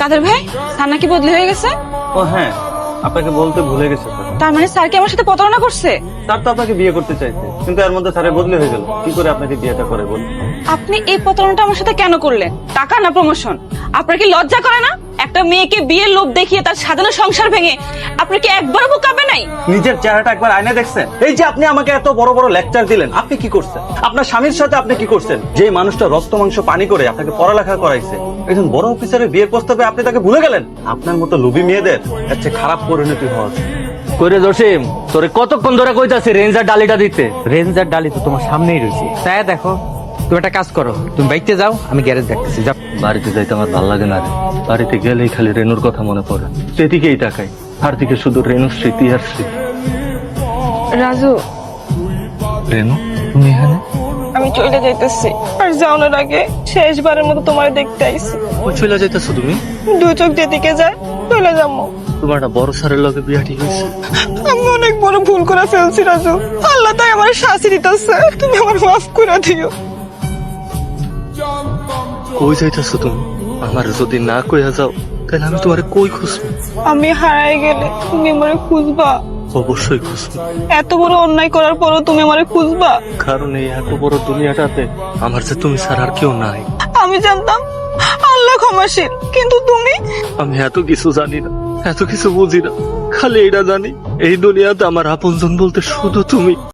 কাদের ভাই, স্যার নাকি বদলি হয়ে গেছে? ও হ্যাঁ, আপনাকে বলতে ভুলে গেছে স্যার। তার মানে স্যার কি আমার সাথে প্রতারণা করছে? স্যার তো আপনাকে বিয়ে করতে চাইছে, কিন্তু এর মধ্যে স্যারের বদলি হয়ে গেল। কি করে আপনাকে বিয়েটা করে বলুন? আপনি এই প্রতারণাটা আমার সাথে কেন করলেন? টাকা না প্রমোশন? আপনার কি লজ্জা করে না? একটা মেয়েকে বিয়ের লোভ দেখিয়ে তার সাজানো সংসার ভেঙে আপনার কি একবারও বুকাবে নাই? নিজের চেহারাটা একবার আয়না দেখছেন? এই যে আপনি আমাকে এত বড় বড় লেকচার দিলেন, আপনি কি করছেন? আপনার স্বামীর সাথে আপনি কি করছেন? যে মানুষটা রক্ত মাংস পানি করে আপনাকে পড়ালেখা করাইছে, একজন বড় অফিসারের বিয়ের প্রস্তাবে আপনি তাকে ভুলে গেলেন। আপনার মতো লোভী মেয়েদের এর চেয়ে খারাপ পরিণতি হওয়া উচিত। কইরে জসিম, তোরে কতক্ষণ ধরে কইতাছি রেঞ্জার ডালিটা দিতে। রেঞ্জার ডালি তো তোমার সামনেই রয়েছে, তাই দেখো। তুমি একটা কাজ করো, তুমি বাইকতে যাও, আমি গ্যারেজ দেখতেছি। যাও। বাড়িতে যাইতে আমার ভালো লাগে না রে। বাড়িতে গেলেই খালি রেনুর কথা মনে পড়ে, সেদিকেই তাকাই, আর দিকে শুধু রেনুর স্মৃতি আর স্মৃতি। রাজু, রেনু, তুমি এখানে? আমি চলে যাইতেছি, আর যাওয়ার আগে শেষবারের মতো তোমার দেখতে আইছি। কই চলে যাইতেছো তুমি? দু চোখ যেদিকে যায় চলে যাবো। তোমার একটা বড় স্যারের লগে বিয়া ঠিক হয়েছে। আমি অনেক বড় ভুল করে ফেলছি রাজু, আল্লাহ তাই আমার শাস্তি দিতেছে, তুমি আমার মাফ করে দিও। কই যাইতেছো তুমি? আমার যদি না কইয়া যাও তাহলে আমি তোমারে কই খুঁজবো? আমি হারাই গেলে তুমি আমারে খুঁজবা? অবশ্যই খুঁজবো, এত বড় অন্যায় করার পরও তুমি আমারে খুঁজবা? কারণ এই এত বড় দুনিয়াটাতে আমার যে তুমি ছাড়া আর কেউ নাই। আমি জানতাম আল্লাহ ক্ষমাশীল, কিন্তু তুমি। আমি এত কিছু জানি না, এত কিছু বুঝি না, খালি এটা জানি এই দুনিয়াতে আমার আপনজন বলতে শুধু তুমি।